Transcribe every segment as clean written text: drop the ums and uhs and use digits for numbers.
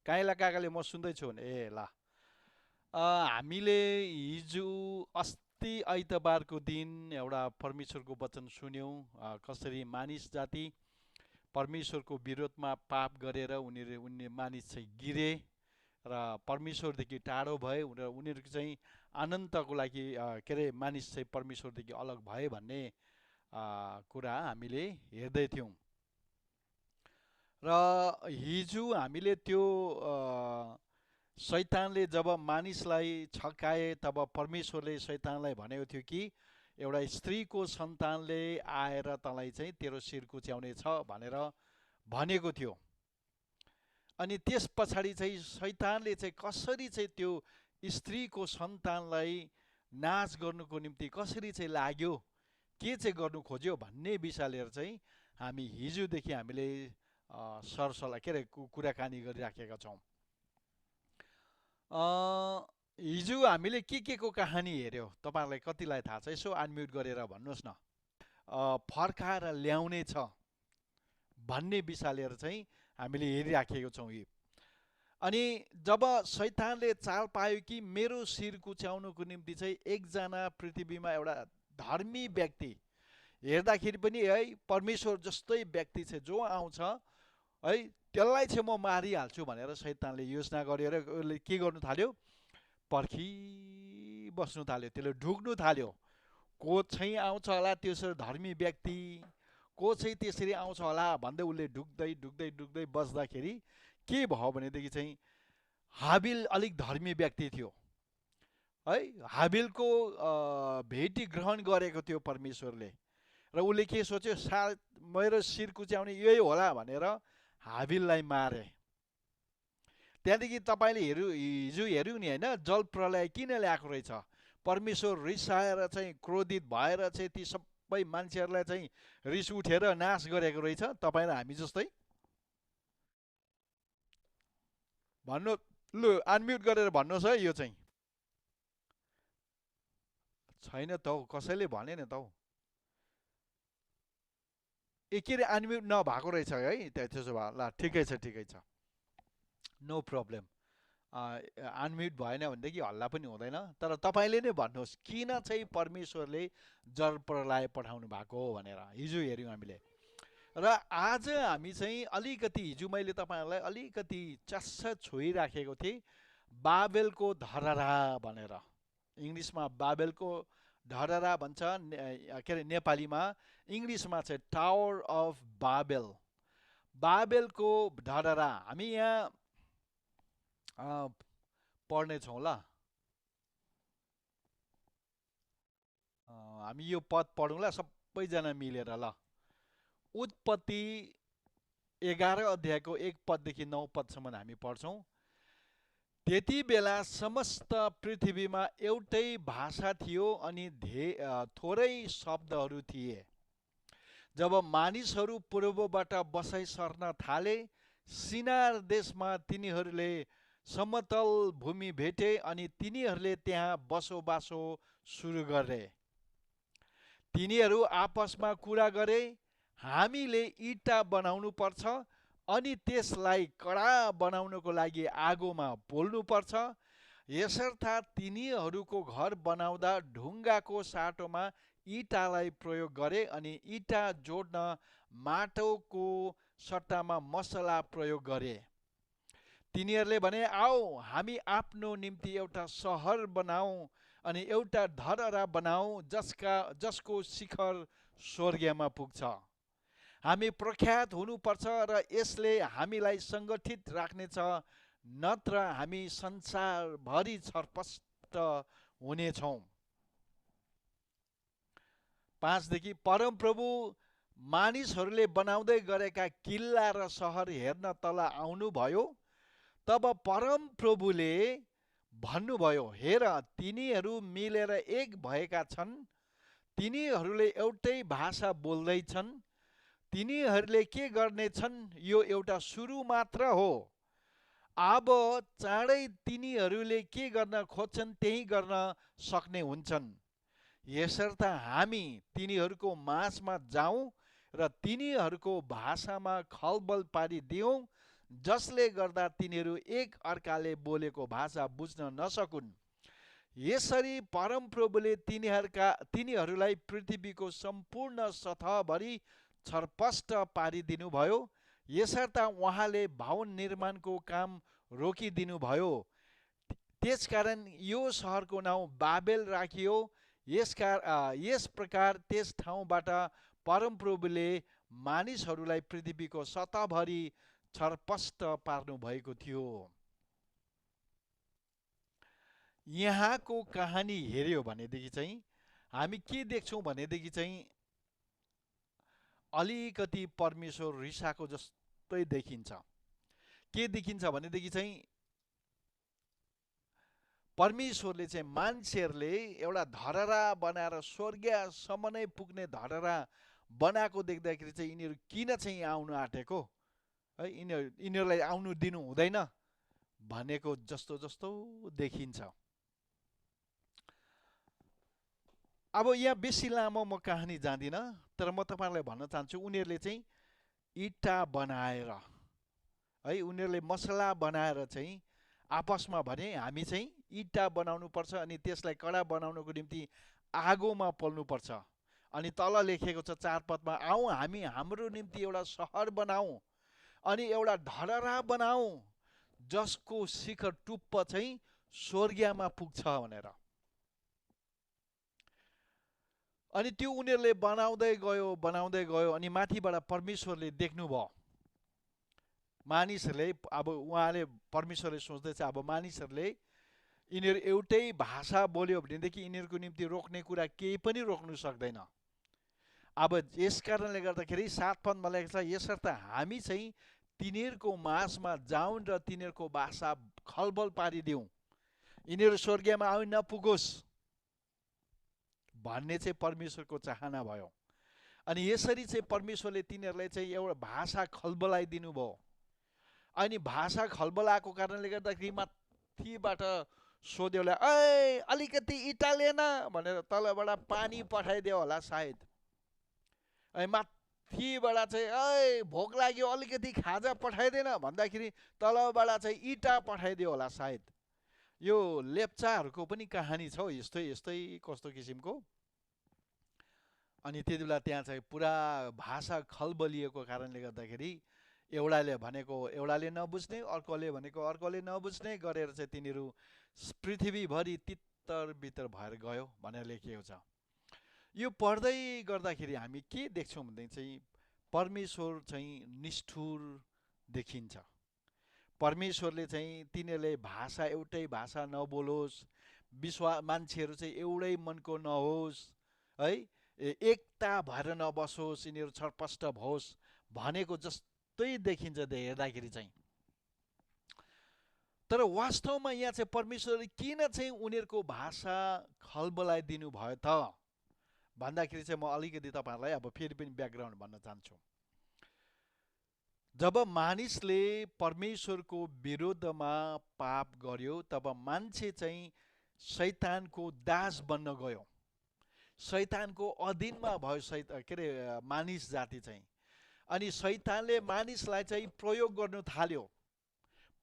काइला काकाले म सुन्दैछु भने ए ल हामीले हिजो अस्ति आइतबारको दिन एउटा परमेश्वरको वचन सुन्यौँ कसरी मानिस जाति परमेश्वरको विरोधमा पाप गरेर उनी मानिस चाहिँ गिरे र परमेश्वरदेखि टाढो भए र उनीहरूको चाहिँ अनन्तको लागि के अरे मानिस चाहिँ परमेश्वरदेखि अलग भए भन्ने कुरा हामीले हेर्दै थियौँ र हिजो हामीले त्यो शैतानले जब मानिसलाई छकाए तब परमेश्वरले शैतानलाई भनेको थियो कि एउटा स्त्रीको सन्तानले आएर तँलाई चाहिँ तेरो शिर कुच्याउने छ भनेर भनेको थियो अनि त्यस पछाडि चाहिँ शैतानले चाहिँ कसरी चाहिँ त्यो स्त्रीको सन्तानलाई नाश गर्नुको निम्ति कसरी चाहिँ लाग्यो के चाहिँ गर्नु खोज्यो भन्ने विषय लिएर चाहिँ हामी हिजोदेखि हामीले सरसल्लाह के अरे कुराकानी गरिराखेका छौँ हिजो हामीले के को कहानी हेऱ्यौँ तपाईँहरूलाई कतिलाई थाहा छ यसो अनम्युट गरेर भन्नुहोस् न फर्काएर ल्याउने छ भन्ने विषय लिएर चाहिँ हामीले हेरिराखेको छौँ यी अनि जब शैतानले चाल पायो कि मेरो शिर कुच्याउनुको निम्ति चाहिँ एकजना पृथ्वीमा एउटा धर्मी व्यक्ति हेर्दाखेरि पनि है परमेश्वर जस्तै व्यक्ति चाहिँ जो आउँछ है त्यसलाई चाहिँ म मारिहाल्छु भनेर शैतानले योजना गरेर उसले के गर्नु थाल्यो पर्खिबस्नु थाल्यो त्यसले ढुक्नु थाल्यो को चाहिँ आउँछ होला त्यसरी धर्मी व्यक्ति को चाहिँ त्यसरी आउँछ होला भन्दै उसले ढुक्दै ढुक्दै ढुक्दै बस्दाखेरि के भयो भनेदेखि चाहिँ हाबिल अलिक धर्मी व्यक्ति थियो है हाबिलको भेटी ग्रहण गरेको थियो परमेश्वरले र उसले के सोच्यो सायद मेरो शिर कुच्याउने यही होला भनेर हाबिललाई मारे त्यहाँदेखि तपाईँले हिजो हेऱ्यौँ नि होइन जल प्रलय किन ल्याएको रहेछ परमेश्वर रिसाएर चाहिँ क्रोधित भएर चाहिँ ती सबै मान्छेहरूलाई चाहिँ रिस उठेर नाश गरेको रहेछ तपाईँ र हामी जस्तै भन्नु लु अनम्युट गरेर भन्नुहोस् है यो चाहिँ छैन त हौ कसैले भनेन त हौ के अरे अनम्युट नभएको रहेछ है त्यसो भए ल ठिकै छ नो प्रब्लम अनम्युट भएन भनेदेखि हल्ला पनि हुँदैन तर तपाईँले नै भन्नुहोस् किन चाहिँ परमेश्वरले जल प्रलय पठाउनु भएको हो भनेर हिजो हेऱ्यौँ हामीले र आज हामी चाहिँ अलिकति हिजो मैले तपाईँहरूलाई अलिकति चस्स छोइराखेको थिएँ बाबेलको धरहरा भनेर इङ्ग्लिसमा बाबेलको धरहरा भन्छ के अरे नेपालीमा इङ्ग्लिसमा चाहिँ टावर अफ बाबेल बाबेलको धरहरा हामी यहाँ पढ्नेछौँ ल हामी यो पद पढौँ ल सबैजना मिलेर ल उत्पत्ति 11 अध्यायको 1 पददेखि 9 पदसम्म हामी पढ्छौँ त्यति बेला समस्त पृथ्वीमा एउटै भाषा थियो अनि थोरै शब्दहरू थिए जब मानिसहरू पूर्वबाट बसाइ सर्न थाले सिनार देशमा तिनीहरूले समतल भूमि भेटे अनि तिनीहरूले त्यहाँ बसोबासो सुरु गरे तिनीहरू आपसमा कुरा गरे हामीले इँटा बनाउनु पर्छ अनि त्यसलाई कडा बनाउनको लागि आगोमा पोल्नुपर्छ यसर्थ तिनीहरूको घर बनाउँदा ढुङ्गाको साटोमा इँटालाई प्रयोग गरे अनि इँटा जोड्न माटोको सट्टामा मसला प्रयोग गरे तिनीहरूले भने आओ हामी आफ्नो निम्ति एउटा सहर बनाऊ अनि एउटा धरहरा बनाऊ जसको शिखर स्वर्गमा पुग्छ हामी प्रख्यात हुनुपर्छ र यसले हामीलाई सङ्गठित राख्नेछ नत्र हामी संसारभरि छरपष्ट हुनेछौँ 5 देखि परमप्रभु मानिसहरूले बनाउँदै गरेका किल्ला र सहर हेर्न तल आउनुभयो तब परमप्रभुले भन्नुभयो हेर तिनीहरू मिलेर एक भएका छन् तिनीहरूले एउटै भाषा बोल्दैछन् तिनीहरूले के गर्नेछन् यो एउटा सुरु मात्र हो अब चाँडै तिनीहरूले के गर्न खोज्छन् त्यही गर्न सक्ने हुन्छन् यसर्थ हामी तिनीहरूको माझमा जाउँ र तिनीहरूको भाषामा खलबल पारिदिउँ जसले गर्दा तिनीहरू एक अर्काले बोलेको भाषा बुझ्न नसकुन्। यसरी परमप्रभुले तिनीहरूलाई पृथ्वीको सम्पूर्ण सतहभरि छरपष्ट पारिदिनुभयो। यसर्थ उहाँले भवन निर्माणको काम रोकिदिनुभयो। त्यसकारण यो सहरको नाउँ बाबेल राखियो। यस प्रकार त्यस ठाउँबाट परमप्रभुले मानिसहरूलाई पृथ्वीको सतहभरि छरपष्ट पार्नु भएको थियो। यहाँको कहानी हेऱ्यो भनेदेखि चाहिँ हामी के देख्छौँ भनेदेखि चाहिँ अलिकति परमेश्वर रिसाको जस्तै देखिन्छ। के देखिन्छ भनेदेखि चाहिँ परमेश्वरले चाहिँ मान्छेहरूले एउटा धरहरा बनाएर स्वर्गसम्म नै पुग्ने धरहरा बनाएको देख्दाखेरि चाहिँ यिनीहरू किन चाहिँ आउनु आँटेको है, यिनीहरूलाई आउनु दिनु हुँदैन भनेको जस्तो जस्तो देखिन्छ। अब यहाँ बेसी लामो म कहानी जाँदिनँ, तर म तपाईँहरूलाई भन्न चाहन्छु उनीहरूले चाहिँ इँटा बनाएर है, उनीहरूले मसला बनाएर चाहिँ आपसमा भने हामी चाहिँ इँटा बनाउनुपर्छ अनि त्यसलाई कडा बनाउनको निम्ति आगोमा पोल्नुपर्छ। अनि तल लेखेको छ 4 पदमा, आऊ हामी हाम्रो निम्ति एउटा सहर बनाऊ अनि एउटा धरहरा बनाऊ जसको शिखर टुप्प चाहिँ स्वर्गमा पुग्छ भनेर। अनि त्यो उनीहरूले बनाउँदै गयो अनि माथिबाट परमेश्वरले देख्नुभयो। मानिसहरूले अब उहाँले परमेश्वरले सोच्दैछ अब मानिसहरूले यिनीहरू एउटै भाषा बोल्यो भनेदेखि यिनीहरूको निम्ति रोक्ने कुरा केही पनि रोक्नु सक्दैन। अब यस कारणले गर्दाखेरि 7 पदमा लेखेको छ, यसर्थ हामी चाहिँ तिनीहरूको माझमा जाउँ र तिनीहरूको भाषा खलबल पारिदिउँ, यिनीहरू स्वर्गमा आइ नपुगोस् भन्ने चाहिँ परमेश्वरको चाहना भयो। अनि यसरी चाहिँ परमेश्वरले तिनीहरूलाई चाहिँ एउटा भाषा खलबलाइदिनु भयो। अनि भाषा खलबलाएको कारणले गर्दाखेरि माथिबाट सोध्योला, ऐ अलिकति इँटा लिएन भनेर तलबाट पानी पठाइदियो होला सायद। अनि माथिबाट चाहिँ ऐ भोक लाग्यो अलिकति खाजा पठाइदिएन भन्दाखेरि तलबाट चाहिँ इँटा पठाइदियो होला सायद। यो लेप्चाहरूको पनि कहानी छ यस्तै यस्तै कस्तो किसिमको। अनि त्यति बेला त्यहाँ चाहिँ पुरा भाषा खलबलिएको कारणले गर्दाखेरि एउटाले भनेको एउटाले नबुझ्ने, अर्कोले भनेको अर्कोले नबुझ्ने गरेर चाहिँ तिनीहरू पृथ्वीभरि तितर बितर भएर गयो भनेर लेखिएको छ। यो पढ्दै गर्दाखेरि हामी के देख्छौँ भने चाहिँ परमेश्वर चाहिँ निष्ठुर देखिन्छ। परमेश्वरले चाहिँ तिनीहरूले भाषा एउटै भाषा नबोलोस्, मान्छेहरू चाहिँ एउटै मनको नहोस् है, एकता भएर नबसोस्, यिनीहरू छरपष्ट भओस् भनेको जस्तै देखिन्छ हेर्दाखेरि चाहिँ। तर वास्तवमा यहाँ चाहिँ परमेश्वरले किन चाहिँ उनीहरूको भाषा खलबलाइदिनु भयो त भन्दाखेरि चाहिँ म अलिकति तपाईँहरूलाई अब फेरि पनि ब्याकग्राउन्ड भन्न चाहन्छु। जब मानिसले परमेश्वरको विरुद्धमा पाप गर्यो तब मान्छे चाहिँ शैतानको दास बन्न गयो, शैतानको अधीनमा भयो के अरे मानिस जाति चाहिँ। अनि शैतानले मानिसलाई चाहिँ प्रयोग गर्नु थाल्यो,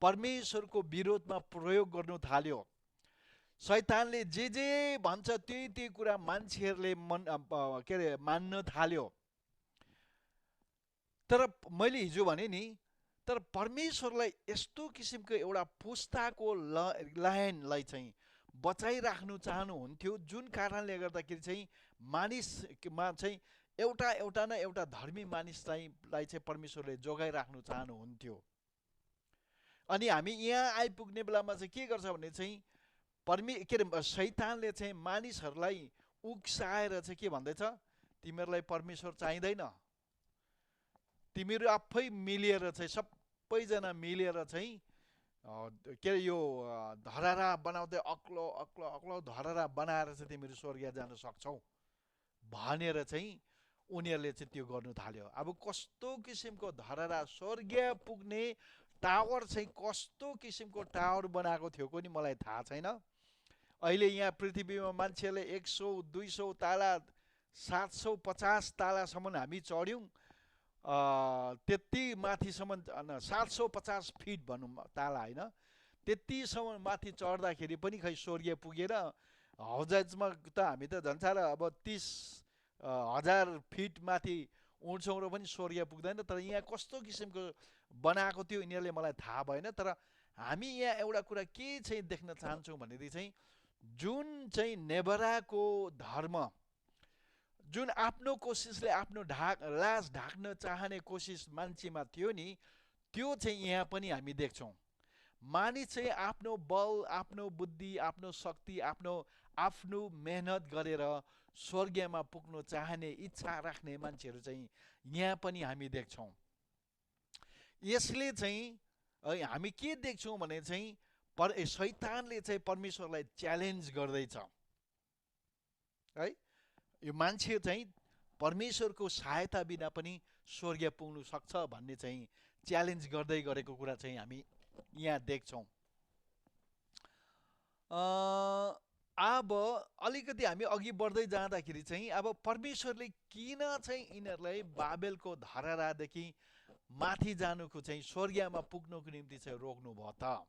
परमेश्वरको विरोधमा प्रयोग गर्नु थाल्यो। शैतानले जे भन्छ त्यही कुरा मान्छेहरूले के अरे मान्न थाल्यो। तर मैले हिजो भने नि, तर परमेश्वरलाई यस्तो किसिमको एउटा पुस्ताको लाइनलाई चाहिँ बचाइराख्नु चाहनुहुन्थ्यो, जुन कारणले गर्दाखेरि चाहिँ मानिसमा चाहिँ एउटा न एउटा धर्मी मानिसलाई चाहिँ परमेश्वरले जोगाइराख्नु चाहनुहुन्थ्यो। अनि हामी यहाँ आइपुग्ने बेलामा चाहिँ के गर्छ भने चाहिँ के अरे शैतानले चाहिँ मानिसहरूलाई उक्साएर चाहिँ के भन्दैछ, तिमीहरूलाई परमेश्वर चाहिँदैन, तिमीहरू आफै मिलेर चाहिँ सबैजना मिलेर चाहिँ के अरे यो धरहरा बनाउँदै अग्लो अग्लो अग्लो धरहरा बनाएर चाहिँ तिमीहरू स्वर्ग जान सक्छौ भनेर चाहिँ उनीहरूले चाहिँ त्यो गर्नु थाल्यो। अब कस्तो किसिमको धरहरा, स्वर्ग पुग्ने टावर चाहिँ कस्तो किसिमको टावर बनाएको थियो पनि मलाई थाहा छैन। अहिले यहाँ पृथ्वीमा मान्छेले 100, 200 ताला, 750 तालासम्म हामी चढ्यौँ। त्यति माथिसम्म 750 फिट भनौँ ताला होइन, त्यतिसम्म माथि चढ्दाखेरि पनि खै स्वर्गीय पुगेर हवाजहाजमा त हामी त झन् साह्रो अब 30,000 फिट माथि उड्छौँ र पनि स्वर्गीय पुग्दैन। तर यहाँ कस्तो किसिमको बनाएको थियो यिनीहरूले मलाई थाहा भएन। तर हामी यहाँ एउटा कुरा के चाहिँ देख्न चाहन्छौँ भनेदेखि चाहिँ जुन चाहिँ नेभराको धर्म, जुन आफ्नो कोसिसले आफ्नो लाज ढाक्न चाहने कोसिस मान्छेमा थियो नि, त्यो चाहिँ यहाँ पनि हामी देख्छौँ। मानिस चाहिँ आफ्नो बल, आफ्नो बुद्धि, आफ्नो शक्ति, आफ्नो मेहनत गरेर स्वर्गीयमा पुग्न चाहने इच्छा राख्ने मान्छेहरू चाहिँ यहाँ पनि हामी देख्छौँ। यसले चाहिँ हामी के देख्छौँ भने चाहिँ शैतानले चाहिँ परमेश्वरलाई च्यालेन्ज गर्दैछ है। यो मान्छे चाहिँ परमेश्वरको सहायता बिना पनि स्वर्गीय पुग्नु सक्छ भन्ने चाहिँ च्यालेन्ज गर्दै गरेको कुरा चाहिँ हामी यहाँ देख्छौँ। अब अलिकति हामी अघि बढ्दै जाँदाखेरि चाहिँ अब परमेश्वरले किन चाहिँ यिनीहरूलाई बाबेलको धरारादेखि माथि जानुको चाहिँ स्वर्गीयमा पुग्नुको निम्ति चाहिँ रोक्नु भयो त?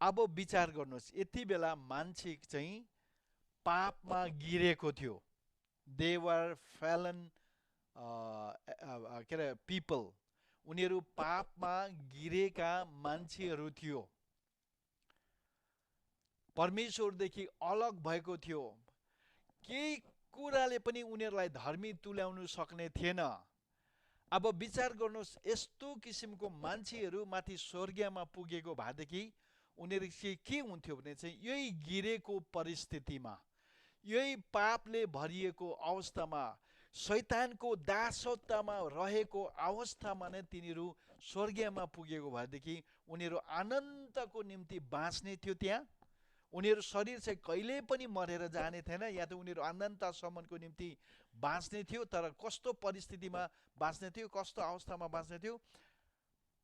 अब विचार गर्नुहोस्, यति बेला मान्छे चाहिँ पापमा गिरेको थियो। दे वर फेलन के अरे पिपल, उनीहरू पापमा गिरेका मान्छेहरू थियो, परमेश्वरदेखि अलग भएको थियो। केही कुराले पनि उनीहरूलाई धर्मी तुल्याउनु सक्ने थिएन। अब विचार गर्नुहोस्, यस्तो किसिमको मान्छेहरू माथि स्वर्गीयमा पुगेको भएदेखि उनीहरू के हुन्थ्यो भने चाहिँ यही गिरेको परिस्थितिमा, यही पापले भरिएको अवस्थामा, शैतानको दासत्वमा रहेको अवस्थामा नै तिनीहरू स्वर्गीयमा पुगेको भएदेखि उनीहरू अनन्तको निम्ति बाँच्ने थियो। त्यहाँ उनीहरू शरीर चाहिँ कहिल्यै पनि मरेर जाने थिएन, या त उनीहरू अनन्तसम्मको निम्ति बाँच्ने थियो। तर कस्तो परिस्थितिमा बाँच्ने थियो, कस्तो अवस्थामा बाँच्ने थियो?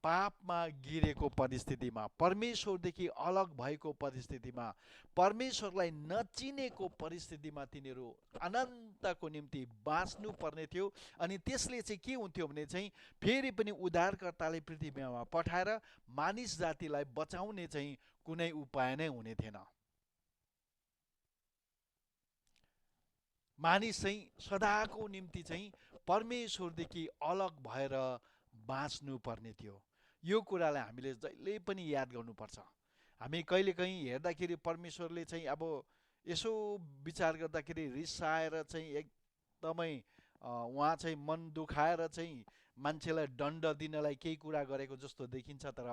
पापमा गिरेको परिस्थितिमा, परमेश्वरदेखि अलग भएको परिस्थितिमा, परमेश्वरलाई नचिनेको परिस्थितिमा तिनीहरू अनन्तको निम्ति बाँच्नु पर्ने थियो। अनि त्यसले चाहिँ के हुन्थ्यो भने चाहिँ फेरि पनि उद्धारकर्ताले पृथ्वीमा पठाएर मानिस जातिलाई बचाउने चाहिँ कुनै उपाय नै हुने थिएन। मानिस चाहिँ सदाको निम्ति चाहिँ परमेश्वरदेखि अलग भएर बाँच्नु पर्ने थियो। यो कुरालाई हामीले जहिले पनि याद गर्नुपर्छ। हामी कहिलेकाहीँ हेर्दाखेरि परमेश्वरले चाहिँ अब यसो विचार गर्दाखेरि रिसाएर चाहिँ एकदमै उहाँ चाहिँ मन दुखाएर चाहिँ मान्छेलाई दण्ड दिनलाई केही कुरा गरेको जस्तो देखिन्छ। तर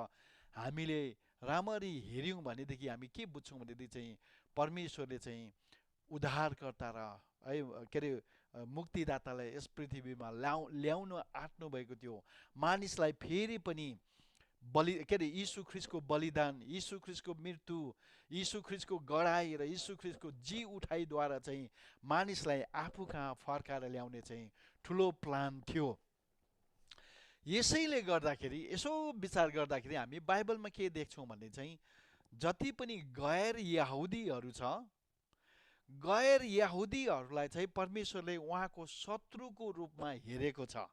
हामीले राम्ररी हेऱ्यौँ भनेदेखि हामी के बुझ्छौँ भनेदेखि चाहिँ परमेश्वरले चाहिँ उद्धारकर्ता र है के अरे मुक्तिदातालाई यस पृथ्वीमा ल्याउन आँट्नु भएको थियो। मानिसलाई फेरि पनि के अरे यीशु ख्रीष्टको बलिदान, यीशु ख्रीष्टको मृत्यु, यीशु ख्रीष्टको गडाई र यीशु ख्रीष्टको जी उठाइद्वारा चाहिँ मानिसलाई आफू कहाँ फर्काएर ल्याउने चाहिँ ठुलो प्लान थियो। यसैले गर्दाखेरि यसो विचार गर्दाखेरि हामी बाइबलमा के देख्छौँ भने चाहिँ जति पनि गैर यहुदीहरू छ, गैर यहुदीहरूलाई चाहिँ परमेश्वरले उहाँको शत्रुको रूपमा हेरेको छ।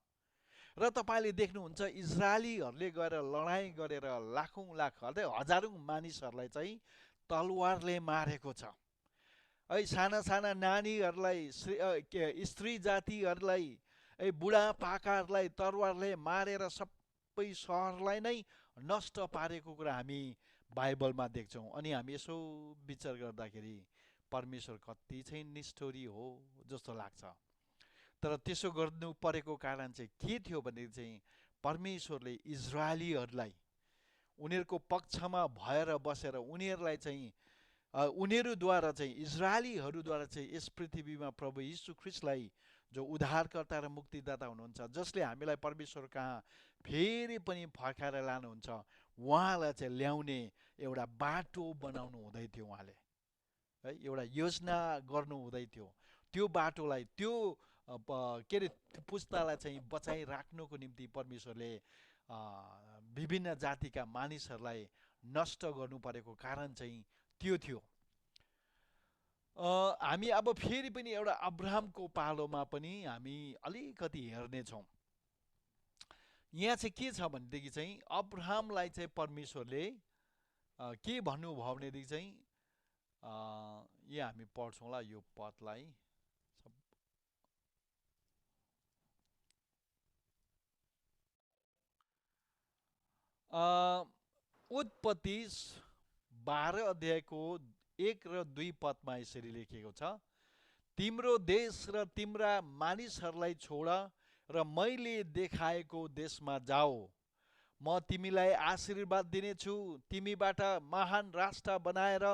र तपाईँले देख्नुहुन्छ इजरायलीहरूले गएर लडाइँ गरेर लाखौँ लाख हजारौँ मानिसहरूलाई चाहिँ तलवारले मारेको छ है। साना साना नानीहरूलाई, स्त्री जातिहरूलाई, बुढापाकाहरूलाई तलवारले मारेर सबै सहरलाई नै नष्ट पारेको कुरा हामी बाइबलमा देख्छौँ। अनि हामी यसो विचार गर्दाखेरि परमेश्वर कति चाहिँ निष्ठुरी हो जस्तो लाग्छ। तर त्यसो गर्नु परेको कारण चाहिँ के थियो भने चाहिँ परमेश्वरले इजरायलीहरूलाई उनीहरूको पक्षमा भएर बसेर उनीहरूलाई चाहिँ उनीहरूद्वारा चाहिँ इजरायलीहरूद्वारा चाहिँ यस पृथ्वीमा प्रभु यीशु ख्रीष्टलाई जो उद्धारकर्ता र मुक्तिदाता हुनुहुन्छ, जसले हामीलाई परमेश्वर कहाँ फेरि पनि फर्काएर लानुहुन्छ, उहाँलाई चाहिँ ल्याउने एउटा बाटो बनाउनु हुँदै थियो। उहाँले है एउटा योजना गर्नु हुँदै थियो। त्यो बाटोलाई, त्यो के अरे पुस्तालाई चाहिँ बचाइराख्नुको निम्ति परमेश्वरले विभिन्न जातिका मानिसहरूलाई नष्ट गर्नु परेको कारण चाहिँ त्यो थियो। हामी अब फेरि पनि एउटा अब्राहमको पालोमा पनि हामी अलिकति हेर्नेछौँ। यहाँ चाहिँ के छ भनेदेखि चाहिँ अब्राहमलाई चाहिँ परमेश्वरले के भन्नुभयो भनेदेखि चाहिँ यहाँ हामी पढ्छौँला यो पदलाई। उत्पत्ति 12 अध्यायको 1 र 2 पदमा यसरी लेखिएको छ, तिम्रो देश र तिम्रा मानिसहरूलाई छोड र मैले देखाएको देशमा जाओ। म तिमीलाई आशीर्वाद दिनेछु, तिमीबाट महान राष्ट्र बनाएर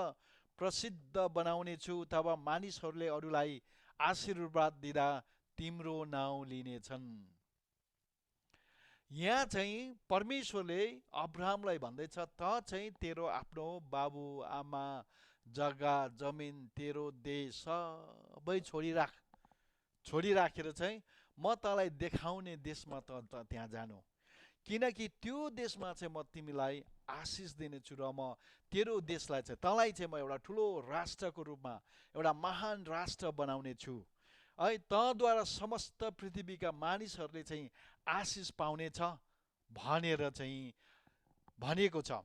प्रसिद्ध बनाउनेछु। तब मानिसहरूले अरूलाई आशीर्वाद दिँदा तिम्रो नाउँ लिनेछन्। यहाँ चाहिँ परमेश्वरले अब्राहमलाई भन्दैछ, त चाहिँ तेरो आफ्नो बाबु आमा जग्गा जमिन तेरो देश सबै छोडिराखेर चाहिँ म तँलाई देखाउने देशमा त त्यहाँ जानु, किनकि त्यो देशमा चाहिँ म तिमीलाई आशिष दिनेछु र म तेरो देशलाई चाहिँ तँलाई चाहिँ म एउटा ठुलो राष्ट्रको रूपमा एउटा महान राष्ट्र बनाउने छु है, तँद्वारा समस्त पृथ्वीका मानिसहरूले चाहिँ आशिष पाउनेछ भनेर चाहिँ भनेको छ।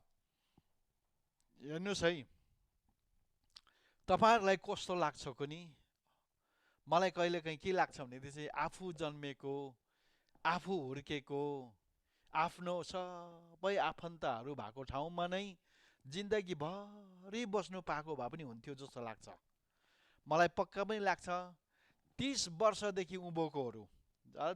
हेर्नुहोस् है, तपाईँहरूलाई कस्तो लाग्छ कुनी? मलाई कहिलेकाहीँ के लाग्छ भनेदेखि चाहिँ आफू जन्मेको, आफू हुर्केको, आफ्नो सबै आफन्तहरू भएको ठाउँमा नै जिन्दगीभरि बस्नु पाएको भए पनि हुन्थ्यो जस्तो लाग्छ। मलाई पक्का पनि लाग्छ 30 वर्षदेखि उँभोकोहरू,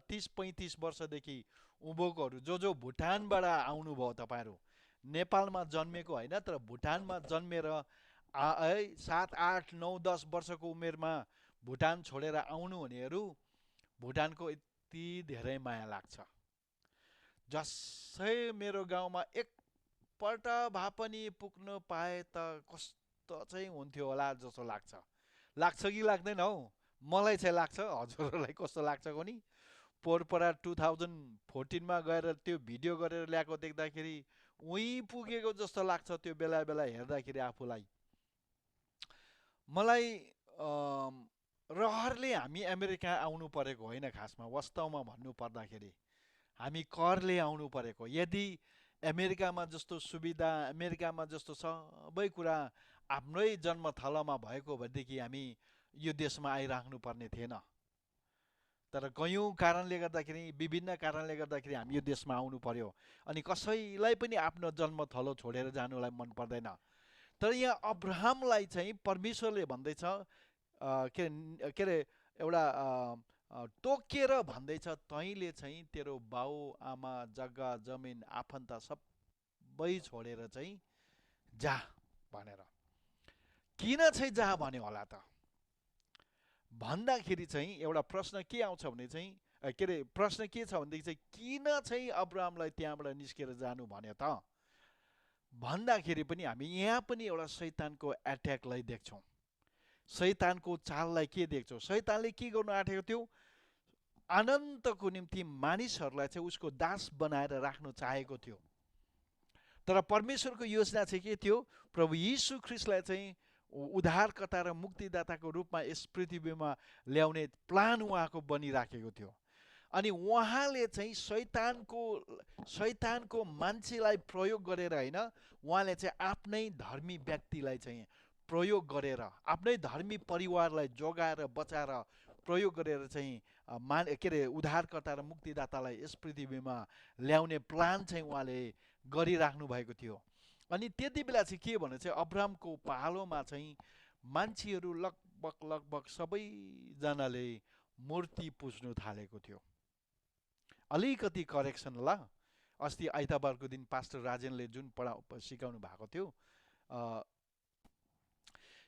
30-35 वर्षदेखि उँभोकोहरू जो भुटानबाट आउनुभयो, तपाईँहरू नेपालमा जन्मेको होइन तर भुटानमा जन्मेर 7, 8, 9, 10 वर्षको उमेरमा भुटान छोडेर आउनु हुनेहरू, भुटानको यति धेरै माया लाग्छ। जसै मेरो गाउँमा एकपल्ट भए पनि पुग्नु पाए त कस्तो चाहिँ हुन्थ्यो होला जस्तो लाग्छ कि लाग्दैन हौ? मलाई चाहिँ लाग्छ। हजुरहरूलाई कस्तो लाग्छ कोनी? पोरपरा 2014मा गएर त्यो भिडियो गरेर ल्याएको देख्दाखेरि उहीँ पुगेको जस्तो लाग्छ त्यो बेला बेला हेर्दाखेरि आफूलाई। मलाई रहरले हामी अमेरिका आउनु परेको होइन, खासमा वास्तवमा भन्नु पर्दाखेरि हामी करले आउनु परेको। यदि अमेरिकामा जस्तो सुविधा, अमेरिकामा जस्तो सबै कुरा आफ्नै जन्मथलोमा भएको भएदेखि हामी यो देशमा आइराख्नु पर्ने थिएन। तर कयौँ कारणले गर्दाखेरि, विभिन्न कारणले गर्दाखेरि हामी यो देशमा आउनु पर्यो। अनि कसैलाई पनि आफ्नो जन्मथलो छोडेर जानुलाई मन पर्दैन। तर यहाँ अब्राहमलाई चाहिँ परमेश्वरले भन्दैछ, के अरे एउटा तोकेर भन्दैछ, तैँले चाहिँ तेरो बाउ आमा जग्गा जमिन आफन्त सबै छोडेर चाहिँ जा भनेर। किन चाहिँ जा भन्यो होला त भन्दाखेरि चाहिँ एउटा प्रश्न के आउँछ भने चाहिँ, के अरे प्रश्न के छ भनेदेखि चाहिँ किन चाहिँ अब्राहमलाई त्यहाँबाट निस्केर जानु भन्यो त भन्दाखेरि पनि हामी यहाँ पनि एउटा शैतानको एट्याकलाई देख्छौँ। शैतानको चाललाई के देख्छौँ? शैतानले के गर्नु आँटेको थियो? अनन्तको निम्ति मानिसहरूलाई चाहिँ उसको दास बनाएर राख्नु चाहेको थियो। तर परमेश्वरको योजना चाहिँ के थियो? प्रभु यीशु ख्रीष्टलाई चाहिँ उद्धारकर्ता र मुक्तिदाताको रूपमा यस पृथ्वीमा ल्याउने प्लान उहाँको बनिराखेको थियो। अनि उहाँले चाहिँ शैतानको मान्छेलाई प्रयोग गरेर होइन, उहाँले चाहिँ आफ्नै धर्मी व्यक्तिलाई चाहिँ प्रयोग गरेर, आफ्नै धर्मी परिवारलाई जोगाएर बचाएर प्रयोग गरेर चाहिँ के अरे उद्धारकर्ता र मुक्तिदातालाई यस पृथ्वीमा ल्याउने प्लान चाहिँ उहाँले गरिराख्नु भएको थियो। अनि त्यति बेला चाहिँ के भने चाहिँ अब्राहमको पालोमा चाहिँ मान्छेहरू लगभग सबैजनाले मूर्ति पुज्नु थालेको थियो। अलिकति करेक्सन ल, अस्ति आइतबारको दिन पास्टर राजेनले जुन सिकाउनु भएको थियो,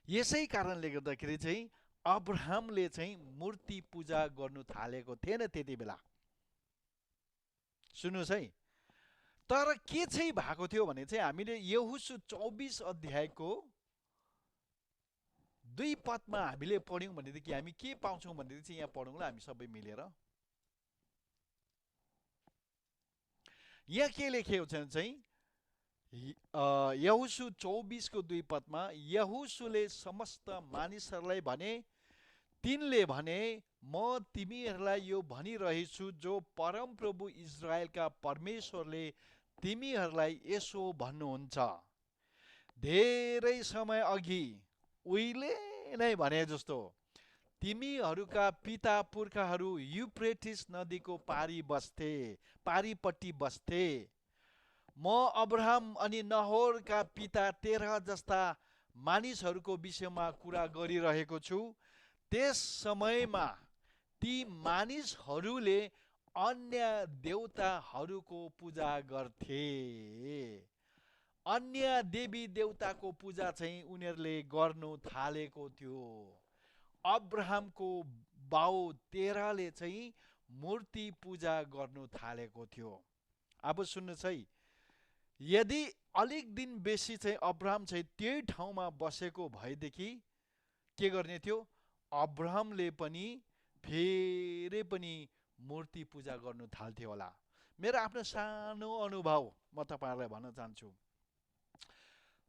यसै कारणले गर्दाखेरि चाहिँ अब्राहमले चाहिँ मूर्ति पूजा गर्नु थालेको थिएन त्यति बेला। सुन्नुहोस् है, तर के चाहिँ भएको थियो भने चाहिँ हामीले यहोशू 24 अध्यायको 2 पदमा हामीले पढ्यौँ भनेदेखि हामी के पाउँछौँ भनेदेखि चाहिँ यहाँ पढौँला हामी सबै मिलेर। यहाँ के लेखेको छ चाहिँ यहोशू 24 को 2 पदमा यहोशूले समस्त मानिसहरूलाई भने, तिनले भने, म तिमीहरूलाई यो भनिरहेछु, जो परमप्रभु इजरायलका परमेश्वरले तिमीहरूलाई यसो भन्नुहुन्छ, धेरै समय अघि, उहिले नै भने जस्तो, तिमीहरूका पिता पुर्खाहरू युफ्रेटिस नदीको पारीपट्टि बस्थे। म अब्राहम अनि नहोरका पिता तेरह जस्ता मानिसहरूको विषयमा कुरा गरिरहेको छु। त्यस समयमा ती मानिसहरूले अन्य देवताहरूको पूजा गर्थे। अन्य देवी देवताको पूजा चाहिँ उनीहरूले गर्नु थालेको थियो। अब्राहमको बाउ तेरहले चाहिँ मूर्ति पूजा गर्नु थालेको थियो। अब सुन्नुहोस् है, यदि अलिक दिन बेसी चाहिँ अब्राहम चाहिँ त्यही ठाउँमा बसेको भएदेखि के गर्ने थियो, अब्राहमले पनि फेरि पनि मूर्ति पूजा गर्नु थाल्थ्यो होला। मेरो आफ्नो सानो अनुभव म तपाईँहरूलाई भन्न चाहन्छु।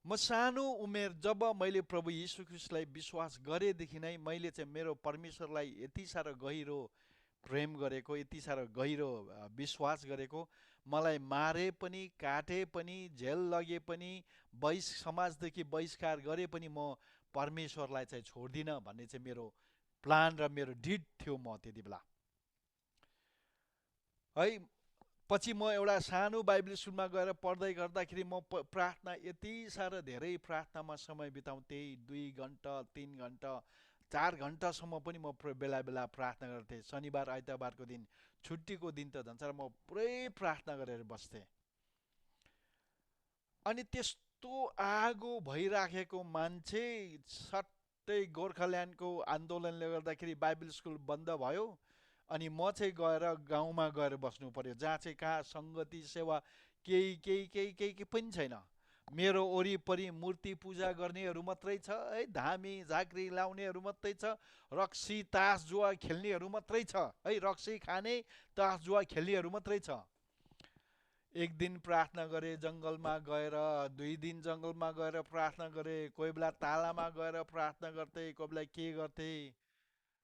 म सानो उमेर जब मैले प्रभु यीशु ख्रीष्टलाई विश्वास गरेदेखि नै मैले चाहिँ मेरो परमेश्वरलाई यति साह्रो गहिरो प्रेम गरेको, यति साह्रो गहिरो विश्वास गरेको, मलाई मारे पनि, काटे पनि, जेल लगे पनि, समाजदेखि बहिष्कार गरे पनि म परमेश्वरलाई चाहिँ छोड्दिनँ भन्ने चाहिँ मेरो प्लान र मेरो डिड थियो म त्यति बेला है। पछि म एउटा सानो बाइबल स्कुलमा गएर पढ्दै गर्दाखेरि म प्रार्थना, यति साह्रो धेरै प्रार्थनामा समय बिताउँथेँ। 2 घन्टा 3 घन्टा 4 घन्टासम्म पनि म बेला बेला प्रार्थना गर्थेँ। शनिबार आइतबारको दिन, छुट्टीको दिन त झन् साह्रो म पुरै प्रार्थना गरेर बस्थेँ। अनि त्यस्तो आगो भइराखेको मान्छे, सट्टै गोर्खाल्यान्डको आन्दोलनले गर्दाखेरि बाइबल स्कुल बन्द भयो। अनि म चाहिँ गएर गाउँमा गएर बस्नु पर्यो, जहाँ चाहिँ कहाँ सङ्गति सेवा केही केही केही केही केही पनि छैन। मेरो वरिपरि मूर्ति पूजा गर्नेहरू मात्रै छ है, धामी झाँक्री लाउनेहरू मात्रै छ, रक्सी तास जुवा खेल्नेहरू मात्रै छ है, रक्सी खाने तास जुवा खेल्नेहरू मात्रै छ। एक दिन प्रार्थना गरे जङ्गलमा गएर, 2 दिन जङ्गलमा गएर प्रार्थना गरे, कोही बेला तालामा गएर प्रार्थना गर्थे, कोही बेला के गर्थे।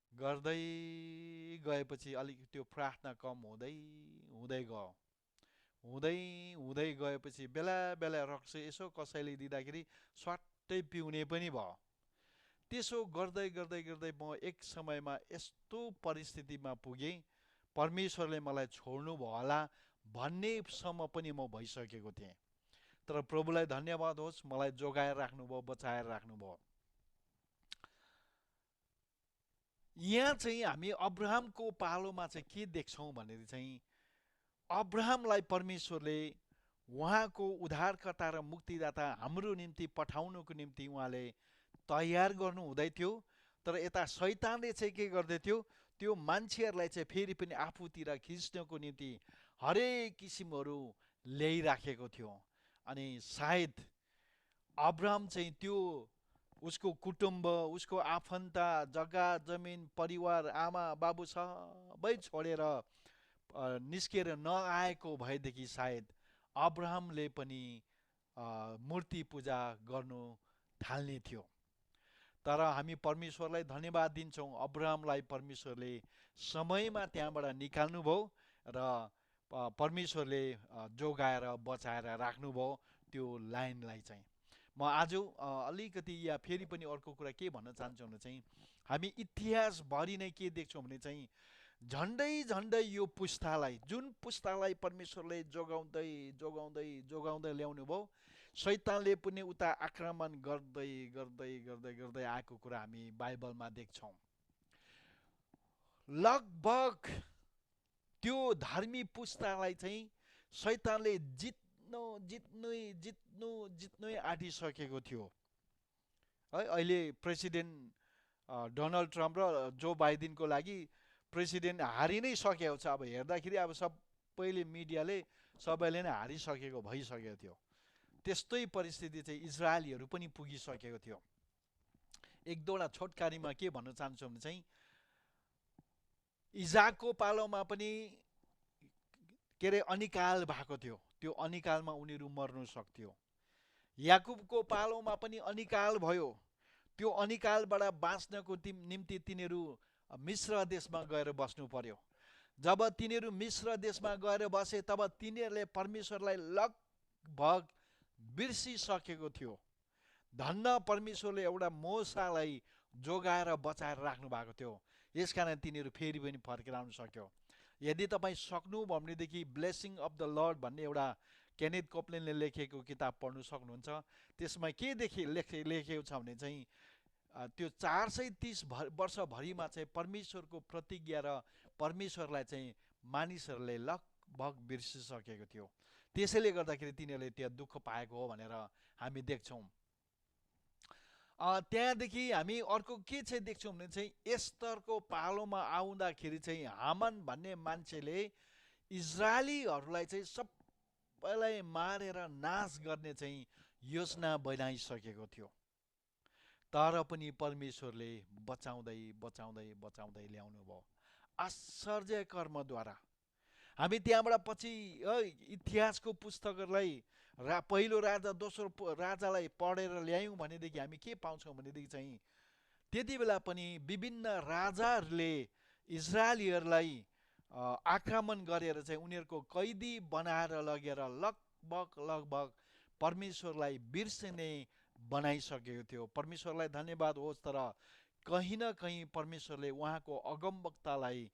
गर्दै गएपछि अलिक त्यो प्रार्थना कम हुँदै हुँदै गयो। हुँदै हुँदै गएपछि बेला बेला रक्सी यसो कसैले दिँदाखेरि स्वाट्टै पिउने पनि भयो। त्यसो गर्दै गर्दै गर्दै म एक समयमा यस्तो परिस्थितिमा पुगेँ, परमेश्वरले मलाई छोड्नु भयो होला भन्नेसम्म पनि म भइसकेको थिएँ। तर प्रभुलाई धन्यवाद होस्, मलाई जोगाएर राख्नुभयो, बचाएर राख्नुभयो। यहाँ चाहिँ हामी अब्राहमको पालोमा चाहिँ के देख्छौँ भनेर चाहिँ, अब्राहमलाई परमेश्वरले उहाँको उद्धारकर्ता र मुक्तिदाता हाम्रो निम्ति पठाउनुको निम्ति उहाँले तयार गर्नु हुँदै थियो। तर यता शैतानले चाहिँ के गर्दै थियो, त्यो मान्छेहरूलाई चाहिँ फेरि पनि आफूतिर खिच्नको निम्ति हरेक किसिमहरू ल्याइराखेको थियो। अनि सायद अब्राहम चाहिँ त्यो उसको कुटुम्ब, उसको आफन्त, जग्गा जमिन, परिवार, आमा बाबु सबै छोडेर निस्केर नआएको भएदेखि सायद अब्राहमले पनि मूर्ति पूजा गर्नु थाल्ने थियो। तर हामी परमेश्वरलाई धन्यवाद दिन्छौँ, अब्राहमलाई परमेश्वरले समयमा त्यहाँबाट निकाल्नुभयो र परमेश्वरले जोगाएर बचाएर राख्नुभयो त्यो लाइनलाई चाहिँ। म आज अलिकति या फेरि पनि अर्को कुरा के भन्न चाहन्छु भने चाहिँ, हामी इतिहासभरि नै के देख्छौँ भने चाहिँ, झन्डै झन्डै यो पुस्तालाई, जुन पुस्तालाई परमेश्वरले जोगाउँदै जोगाउँदै जोगाउँदै ल्याउनु भयो, शैतानले पनि उता आक्रमण गर्दै गर्दै गर्दै गर्दै आएको कुरा हामी बाइबलमा देख्छौँ। लगभग त्यो धार्मिक पुस्तालाई चाहिँ शैतानले जित्नु जित्नु जित्नु जित्नु आँटिसकेको थियो है। अहिले प्रेसिडेन्ट डोनाल्ड ट्रम्प र जो बाइडेनको लागि प्रेसिडेन्ट हारि नै सकेको छ। अब हेर्दाखेरि अब सबैले, मिडियाले सबैले नै हारिसकेको भइसकेको थियो। त्यस्तै परिस्थिति चाहिँ इजरायलीहरू पनि पुगिसकेको थियो। एक दुईवटा छोटकारीमा के भन्न चाहन्छु भने चाहिँ, इजाकको पालोमा पनि के अरे अनिकाल भएको थियो, त्यो अनिकालमा उनीहरू मर्नु सक्थ्यो। याकुबको पालोमा पनि अनिकाल भयो, त्यो अनिकालबाट बाँच्नको निम्ति तिनीहरू मिश्र देशमा गएर बस्नु पर्यो। जब तिनीहरू मिश्र देशमा गएर बसे तब तिनीहरूले परमेश्वरलाई लगभग बिर्सिसकेको थियो। धन्न परमेश्वरले एउटा मोसालाई जोगाएर बचाएर राख्नु भएको थियो, यसकारण तिनीहरू फेरि पनि फर्केर आउन सक्यो। यदि तपाईँ सक्नुभयो भनेदेखि ब्लेसिङ अफ द लर्ड भन्ने एउटा केनेथ कोपलेनले लेखेको किताब पढ्नु सक्नुहुन्छ। त्यसमा के लेखेको छ भने चाहिँ त्यो 430 वर्षभरिमा चाहिँ परमेश्वरको प्रतिज्ञा र परमेश्वरलाई चाहिँ मानिसहरूले लगभग बिर्सिसकेको थियो। त्यसैले गर्दाखेरि तिनीहरूले त्यहाँ दुःख पाएको हो भनेर हामी देख्छौँ। त्यहाँदेखि हामी अर्को के चाहिँ देख्छौँ भने चाहिँ एस्तरको पालोमा आउँदाखेरि चाहिँ हामान भन्ने मान्छेले इजरायलीहरूलाई चाहिँ सबैलाई मारेर नाश गर्ने चाहिँ योजना बनाइसकेको थियो। तर पनि परमेश्वरले बचाउँदै बचाउँदै बचाउँदै ल्याउनु भयो आश्चर्य कर्मद्वारा। हामी त्यहाँबाट पछि इतिहासको पुस्तकहरूलाई पहिलो राजा दोस्रो राजालाई पढेर ल्यायौँ भनेदेखि हामी के पाउँछौँ भनेदेखि चाहिँ त्यति बेला पनि विभिन्न राजाहरूले इजरायलीहरूलाई आक्रमण गरेर चाहिँ उनीहरूको कैदी बनाएर लगेर लगभग परमेश्वरलाई बिर्सने बनाइसकेको थियो। परमेश्वरलाई धन्यवाद होस्, तर कहीँ न कहीँ परमेश्वरले उहाँको अगमवक्तालाई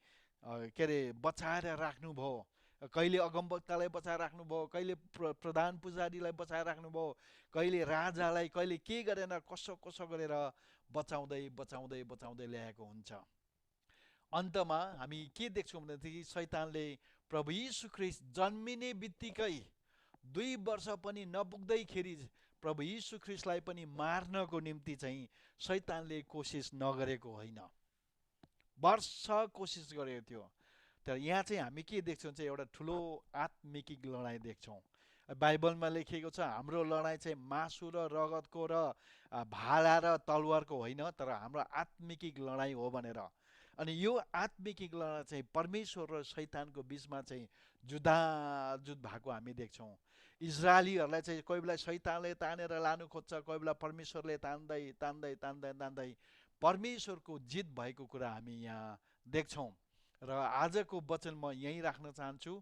बचाएर राख्नुभयो। कहिले अगमवक्तालाई बचाएर राख्नुभयो, कहिले प्रधान पुजारीलाई बचाएर राख्नुभयो, कहिले राजालाई, कहिले के गरेर कसो कसो गरेर बचाउँदै बचाउँदै बचाउँदै ल्याएको हुन्छ। अन्तमा हामी के देख्छौँ भनेदेखि शैतानले प्रभु यीशु ख्रीष्ट जन्मिने बित्तिकै 2 वर्ष पनि नपुग्दैखेरि प्रभु यीशु ख्रीष्टलाई पनि मार्नको निम्ति चाहिँ शैतानले कोसिस नगरेको होइन, वर्ष कोसिस गरेको थियो। तर यहाँ चाहिँ हामी के देख्छौँ चाहिँ एउटा ठुलो आत्मिक लडाइँ देख्छौँ। बाइबलमा लेखिएको छ हाम्रो लडाइँ चाहिँ मासु र रगतको र भाला र तलवारको होइन, तर हाम्रो आत्मिक लडाइँ हो भनेर। अनि यो आत्मिक लडाइँ चाहिँ परमेश्वर र शैतानको बिचमा चाहिँ जुधाजुध भएको हामी देख्छौँ। इजरायलीहरूलाई चाहिँ कोही बेला शैतानले तानेर लानु खोज्छ, कोही बेला परमेश्वरले तान्दै तान्दै तान्दै तान्दै परमेश्वरको जित भएको कुरा हामी यहाँ देख्छौँ। र आजको वचन म यहीँ राख्न चाहन्छु।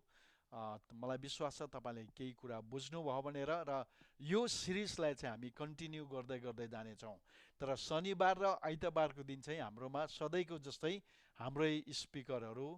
मलाई विश्वास छ तपाईँले केही कुरा बुझ्नुभयो भनेर, र यो सिरिजलाई चाहिँ हामी कन्टिन्यू गर्दै गर्दै जानेछौँ। तर शनिबार र आइतबारको दिन चाहिँ हाम्रोमा सधैँको जस्तै हाम्रै स्पिकरहरू